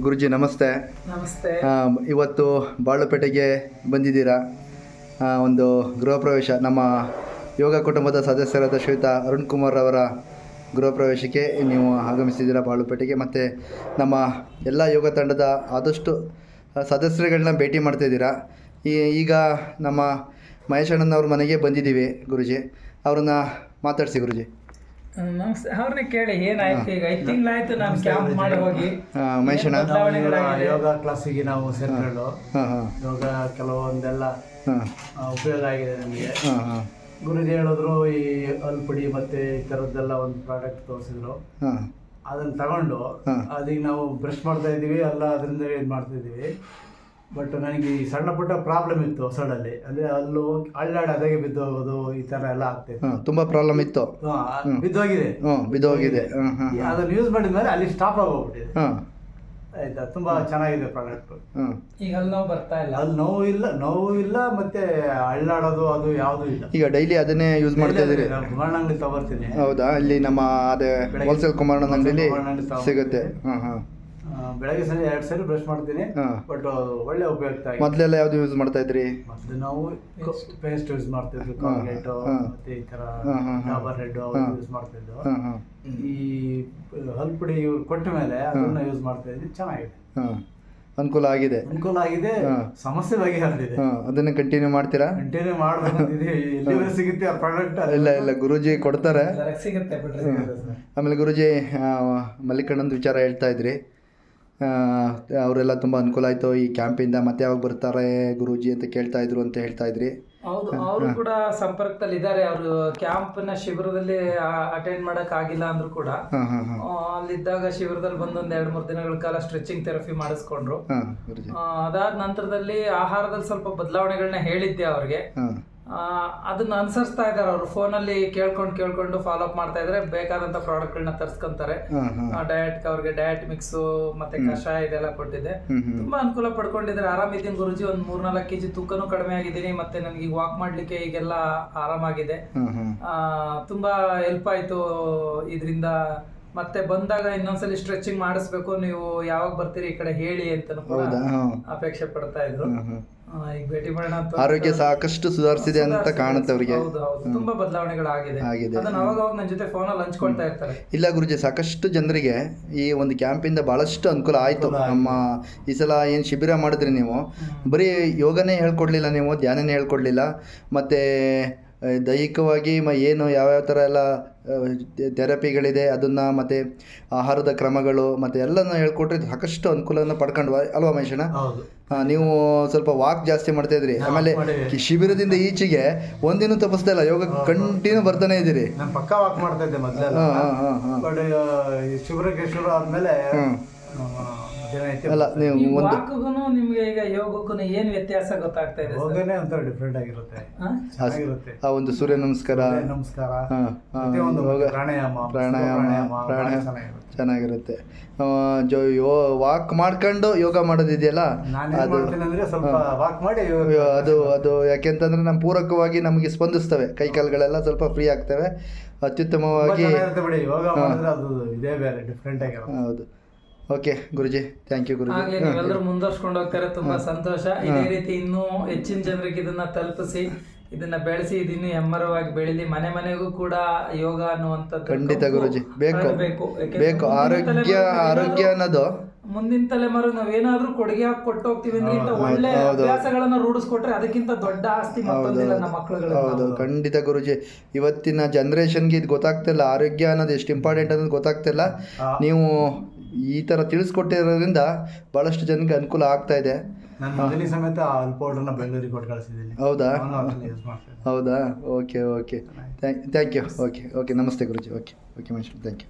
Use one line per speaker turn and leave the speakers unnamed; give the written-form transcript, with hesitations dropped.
ಗುರುಜಿ ನಮಸ್ತೆ.
ನಮಸ್ತೆ.
ಇವತ್ತು ಬಾಳುಪೇಟೆಗೆ ಬಂದಿದ್ದೀರಾ. ಒಂದು ಗೃಹ ಪ್ರವೇಶ, ನಮ್ಮ ಯೋಗ ಕುಟುಂಬದ ಸದಸ್ಯರಾದ ಶ್ರೀಯುತ ಅರುಣ್ ಕುಮಾರ್ ಅವರ ಗೃಹ ಪ್ರವೇಶಕ್ಕೆ ನೀವು ಆಗಮಿಸಿದ್ದೀರಾ ಬಾಳುಪೇಟೆಗೆ. ಮತ್ತು ನಮ್ಮ ಎಲ್ಲ ಯೋಗ ತಂಡದ ಆದಷ್ಟು ಸದಸ್ಯರುಗಳನ್ನ ಭೇಟಿ ಮಾಡ್ತಾಯಿದ್ದೀರಾ. ಈಗ ನಮ್ಮ ಮಹೇಶ್ ಅಣ್ಣನವ್ರ ಮನೆಗೆ ಬಂದಿದ್ದೀವಿ ಗುರುಜಿ. ಅವ್ರನ್ನ ಮಾತಾಡಿಸಿ ಗುರುಜಿ.
ನಮಸ್ತೆ. ಅವ್ರನ್ನ ಕೇಳಿ ಏನಾಯ್ತು. ಈಗ 5 ತಿಂಗಳಾಯ್ತು ನಾನು ಕ್ಯಾಂಪ್ ಮಾಡಿ ಹೋಗಿ.
ಮಹೇಶ್ ಅಣ್ಣ,
ಯೋಗ ಕ್ಲಾಸಿಗೆ ನಾವು ಸೇರ್ಕೊಂಡು ಯೋಗ ಕೆಲವೊಂದೆಲ್ಲ ಉಪಯೋಗ ಆಗಿದೆ ನಮಗೆ. ಗುರುಜಿ ಹೇಳಿದ್ರು ಈ ಅಲ್ಪುಡಿ ಮತ್ತೆ ಈ ಥರದ್ದೆಲ್ಲ ಒಂದು ಪ್ರಾಡಕ್ಟ್ ತೋರಿಸಿದ್ರು. ಅದನ್ನು ತಗೊಂಡು ಅದೀಗ ನಾವು ಬ್ರಷ್ ಮಾಡ್ತಾ ಇದ್ದೀವಿ, ಎಲ್ಲ ಅದರಿಂದ ಇದು ಮಾಡ್ತಾ ಇದ್ದೀವಿ. ಬಟ್ ನನಗೆ ಈ ಸಣ್ಣ ಪುಟ್ಟ ಪ್ರಾಬ್ಲಮ್ ಇತ್ತು ಹೊಸಡಲ್ಲಿ, ಅಂದರೆ ಅಲ್ಲೂ ಅಳ್ಳಾಡಿ ಅದಾಗೆ ಬಿದ್ದೋಗೋದು, ಈ ಥರ ಎಲ್ಲ ಆಗ್ತಿತ್ತು.
ತುಂಬ ಪ್ರಾಬ್ಲಮ್ ಇತ್ತು.
ಬಿದ್ದೋಗಿದೆ.
ಬಿದ್ದೋಗಿದೆ.
ಅದನ್ನು ಯೂಸ್ ಮಾಡಿದ್ಮೇಲೆ ಅಲ್ಲಿ ಸ್ಟಾಪ್ ಆಗೋಗ್ಬಿಟ್ಟಿದೆ. ಆಯ್ತಾ, ತುಂಬ ಚೆನ್ನಾಗಿದೆ ಪ್ರಾಡಕ್ಟ್.
ಈಗ ಅಲ್ಲಿ ನೋವು ಬರ್ತಾ ಇಲ್ಲ,
ಅಲ್ಲಿ ನೋವು ಇಲ್ಲ ಮತ್ತೆ ಅಳ್ಳಾಡೋದು ಅದು ಯಾವುದೂ ಇಲ್ಲ.
ಈಗ ಡೈಲಿ ಅದನ್ನೇ ಯೂಸ್ ಮಾಡ್ತಾ ಇದ್ದೀರಿ?
ಕುಮಾರಣ್ಣ ಅಂಗಡಿ ತಗೊಳ್ತೀನಿ.
ಹೌದಾ? ಇಲ್ಲಿ ನಮ್ಮ ಅದೇ ಹೋಲ್ಸೇಲ್ ಕುಮಾರಣ್ಣ ಅಂಗಡಿಲಿ ಸಿಗುತ್ತೆ.
ಬೆಳಗ್ಗೆ ಸಂಜೆ 2 ಸರಿ ಬ್ರಷ್ ಮಾಡ್ತೀನಿ. ಬಟ್ ಒಳ್ಳೆ ಉಪಯುಕ್ತ.
ಮೊದಲೆಲ್ಲ ಯಾವ್ದು ಯೂಸ್ ಮಾಡ್ತಾ ಇದ್ರಿ?
ಮೊದಲು ನಾವು ಪೇಸ್ಟ್ ಯೂಸ್ ಮಾಡ್ತಿದ್ವಿ, ಕಾಲ್ಗೇಟ್ ಮತ್ತೆ ಈ ತರ ಡಾಬರ್ ರೆಡ್ ಯೂಸ್ ಮಾಡ್ತಿದ್ವು. ಈ ಹಲ್ಪುಡಿ ಇವ್ರು ಕೊಟ್ಟ ಮೇಲೆ ಅದನ್ನ ಯೂಸ್ ಮಾಡ್ತಾ ಇದ್ವಿ. ಚೆನ್ನಾಗಿದೆ,
ಅನುಕೂಲ ಆಗಿದೆ.
ಸಮಸ್ಯೆ ಬಗೆಹರಿದಿದೆ.
ಅದನ್ನ ಕಂಟಿನ್ಯೂ ಮಾಡ್ತೀರಾ?
ಕಂಟಿನ್ಯೂ ಮಾಡ್ಬೇಕಂತಿದೆ. ಎಲ್ಲಿವರೆಗೆ ಸಿಗುತ್ತೆ ಆ ಪ್ರಾಡಕ್ಟ್?
ಇಲ್ಲ ಗುರುಜಿ ಕೊಡ್ತಾರೆ.
ಸಿಗುತ್ತೆ ಬಿಡ್ರಿ.
ಆಮೇಲೆ ಗುರುಜಿ ಮಲ್ಲಿಕಣ್ಣಂದು ವಿಚಾರ ಹೇಳ್ತಾ ಇದ್ರಿ. ಅವರೆಲ್ಲ ತುಂಬ ಅನುಕೂಲ ಆಯಿತು ಈ ಕ್ಯಾಂಪಿಂದ. ಮತ್ತೆ ಯಾವಾಗ ಬರ್ತಾರೆ ಗುರೂಜಿ ಅಂತ ಕೇಳ್ತಾ ಇದ್ರು ಅಂತ ಹೇಳ್ತಾ ಇದ್ರಿ.
ಹೌದು, ಅವರು ಕೂಡ ಸಂಪರ್ಕದಲ್ಲಿ ಇದ್ದಾರೆ. ಅವರು ಕ್ಯಾಂಪ್ನ ಶಿಬಿರದಲ್ಲಿ ಅಟೆಂಡ್ ಮಾಡಕ್ ಆಗಿಲ್ಲ ಅಂದ್ರೂ ಕೂಡ ಅಲ್ಲಿದ್ದಾಗ ಶಿಬಿರದಲ್ಲಿ ಬಂದು 2-3 ದಿನಗಳ ಕಾಲ ಸ್ಟ್ರೆಚಿಂಗ್ ಥೆರಪಿ ಮಾಡಿಸ್ಕೊಂಡ್ರು. ಅದಾದ ನಂತರದಲ್ಲಿ ಆಹಾರದಲ್ಲಿ ಸ್ವಲ್ಪ ಬದಲಾವಣೆಗಳನ್ನ ಹೇಳಿದ್ದೆ ಅವ್ರಿಗೆ. ಅದನ್ನ ಅನುಸರಿಸ್ತಾ ಇದ್ದಾರೆ. ಅವರು ಫೋನಲ್ಲಿ ಕೇಳ್ಕೊಂಡು ಫಾಲೋ ಅಪ್ ಮಾಡ್ತಾ ಇದ್ರೆ ಬೇಕಾದಂತ ಪ್ರಾಡಕ್ಟ್ಗಳನ್ನ ತರಿಸ್ಕೊಂತಾರೆ. ಅವ್ರಿಗೆ ಡಯಟ್ ಮಿಕ್ಸು ಮತ್ತೆ ಕಷಾಯ ಇದೆಲ್ಲ ಕೊಟ್ಟಿದ್ದೆ. ತುಂಬಾ ಅನುಕೂಲ ಪಡ್ಕೊಂಡಿದ್ದಾರೆ. ಆರಾಮಿದ್ದೀನಿ ಗುರುಜಿ. ಒಂದು 3-4 kg ತೂಕನೂ ಕಡಿಮೆ ಆಗಿದ್ದೀನಿ. ಮತ್ತೆ ನನಗೆ ಈಗ ವಾಕ್ ಮಾಡ್ಲಿಕ್ಕೆ ಈಗೆಲ್ಲ ಆರಾಮಾಗಿದೆ. ತುಂಬಾ ಹೆಲ್ಪ್ ಆಯ್ತು ಇದರಿಂದ. ಮತ್ತೆ ಬಂದಾಗ ಇನ್ನೊಂದ್ಸಲಿ ಸ್ಟ್ರೆಚಿಂಗ್ ಮಾಡಿಸ್ಬೇಕು, ನೀವು ಯಾವಾಗ ಬರ್ತೀರಿ ಈ ಕಡೆ ಹೇಳಿ ಅಂತ ಕೂಡ ಅಪೇಕ್ಷೆ ಪಡ್ತಾ ಇದ್ರು. ಈಗ ಭೇಟಿ ಮಾಡೋಣ ಅಂತ.
ಆರೋಗ್ಯ ಸಾಕಷ್ಟು ಸುಧಾರಿಸಿದೆ ಅಂತ ಕಾಣುತ್ತೆ ಅವರಿಗೆ.
ತುಂಬಾ ಬದಲಾವಣೆಗಳಾಗಿದೆ. ಅದನ್ನ ಅವಾಗ ನನ್ನ ಜೊತೆ ಫೋನಲ್ಲಿ ಹಂಚ್ಕೊಳ್ತಾ ಇರ್ತಾರೆ.
ಇಲ್ಲ ಗುರುಜಿ, ಸಾಕಷ್ಟು ಜನರಿಗೆ ಈ ಒಂದು ಕ್ಯಾಂಪಿಂದ ಬಹಳಷ್ಟು ಅನುಕೂಲ ಆಯಿತು. ನಮ್ಮ ಈ ಸಲ ಏನು ಶಿಬಿರ ಮಾಡಿದ್ರಿ ನೀವು, ಬರೀ ಯೋಗನೇ ಹೇಳ್ಕೊಡ್ಲಿಲ್ಲ, ನೀವು ಧ್ಯಾನನೇ ಹೇಳ್ಕೊಡ್ಲಿಲ್ಲ, ಮತ್ತು ದೈಹಿಕವಾಗಿ ಏನು ಯಾವ್ಯಾವ ಥರ ಎಲ್ಲ ಥೆರಪಿಗಳಿದೆ ಅದನ್ನು, ಮತ್ತು ಆಹಾರದ ಕ್ರಮಗಳು ಮತ್ತು ಎಲ್ಲನೂ ಹೇಳ್ಕೊಟ್ರೆ ಸಾಕಷ್ಟು ಅನುಕೂಲವನ್ನು ಪಡ್ಕೊಂಡ್ವಾ ಅಲ್ವಾ ಮಹೇಶಣ್ಣ? ನೀವು ಸ್ವಲ್ಪ ವಾಕ್ ಜಾಸ್ತಿ ಮಾಡ್ತಾ ಇದ್ರಿ. ಆಮೇಲೆ ಶಿಬಿರದಿಂದ ಈಚೆಗೆ ಒಂದಿನೂ ತಪ್ಪಿಸ್ತಾ ಇಲ್ಲ, ಯೋಗ ಕಂಟಿನ್ಯೂ ಬರ್ತಾನೆ ಇದ್ದೀರಿ.
ನಾನು ಪಕ್ಕಾ ವಾಕ್ ಮಾಡ್ತಾ ಇದ್ದೆ ಮೊದಲೆಲ್ಲ. ಶಿಬಿರಕ್ಕೆ ಶುರು ಆದ್ಮೇಲೆ
ಅಲ್ಲ, ನೀವು
ನಿಮ್ಗೆ ಈಗ ಯೋಗಕ್ಕೂ ಏನ್ ವ್ಯತ್ಯಾಸ ಗೊತ್ತಾಗ್ತಾ ಇದೆ?
ಯೋಗನೇ ಒಂಥರ ಡಿಫ್ರೆಂಟ್ ಆಗಿರುತ್ತೆ.
ಆ ಒಂದು ಸೂರ್ಯ ನಮಸ್ಕಾರ, ಪ್ರಾಣಾಯಾಮ ಚೆನ್ನಾಗಿರುತ್ತೆ. ವಾಕ್ ಮಾಡ್ಕೊಂಡು ಯೋಗ ಮಾಡೋದಿದೆಯಲ್ಲ, ಅದು ಯಾಕೆಂತಂದ್ರೆ ನಮ್ಮ ಪೂರಕವಾಗಿ ನಮಗೆ ಸ್ಪಂದಿಸ್ತವೆ, ಕೈ ಕಾಲುಗಳೆಲ್ಲ ಸ್ವಲ್ಪ ಫ್ರೀ ಆಗ್ತವೆ, ಅತ್ಯುತ್ತಮವಾಗಿ. ಹೌದು. ಓಕೆ ಗುರುಜಿ, ಥ್ಯಾಂಕ್ ಯು ಗುರುಜಿ.
ನೀವೆಲ್ಲರೂ ಮುಂದುವರ್ಸ್ಕೊಂಡು ಹೋಗ್ತಾರೆ, ತುಂಬಾ ಸಂತೋಷ. ಇದೇ ರೀತಿ ಇನ್ನೂ ಹೆಚ್ಚಿನ ಜನರಿಗೆ ಇದನ್ನ ತಲುಪಿಸಿ, ಇದನ್ನ ಬೆಳೆಸಿ, ಇದನ್ನು ಎಮ್ಮರವಾಗಿ ಬೆಳೀಲಿ. ಮನೆಗೂ ಕೂಡ ಯೋಗ ಅನ್ನುವಂಥದ್ದು
ಖಂಡಿತ ಗುರುಜಿ ಬೇಕು. ಆರೋಗ್ಯ ಅನ್ನೋದು
ಮುಂದಿನ ತಲೆಮಾರು ನಾವೇನಾದ್ರೂ ಕೊಡುಗೆ ಹಾಕಿ ಕೊಟ್ಟು ಹೋಗ್ತೀವಿ ಅಂದ್ರೆ ಇಂಥ ಒಳ್ಳೆ ಅಭ್ಯಾಸಗಳನ್ನ ರೂಢಿಸ್ಕೊಟ್ರೆ ಅದಕ್ಕಿಂತ ದೊಡ್ಡ ಆಸ್ತಿ ಮತ್ತೊಂದಿಲ್ಲ ನಮ್ಮ ಮಕ್ಕಳುಗಳು.
ಹೌದು, ಖಂಡಿತ ಗುರುಜಿ. ಇವತ್ತಿನ ಜನ್ರೇಷನ್ಗೆ ಇದು ಗೊತ್ತಾಗ್ತಿಲ್ಲ, ಆರೋಗ್ಯ ಅನ್ನೋದು ಎಷ್ಟು ಇಂಪಾರ್ಟೆಂಟ್ ಅನ್ನೋದು ಗೊತ್ತಾಗ್ತಿಲ್ಲ. ನೀವು ಈ ಥರ ತಿಳಿಸ್ಕೊಟ್ಟಿರೋದ್ರಿಂದ ಭಾಳಷ್ಟು ಜನಕ್ಕೆ ಅನುಕೂಲ ಆಗ್ತಾ ಇದೆ.
ಸಮೇತ ಪೌಡರ್ನ ಬೆಂಗಳೂರಿಗೆ ಕೊಟ್ಟು ಕಳಿಸಿದ್ದೀನಿ.
ಹೌದಾ? Okay thank you. ಓಕೆ ನಮಸ್ತೆ Guruji. Okay Mahesh, thank you.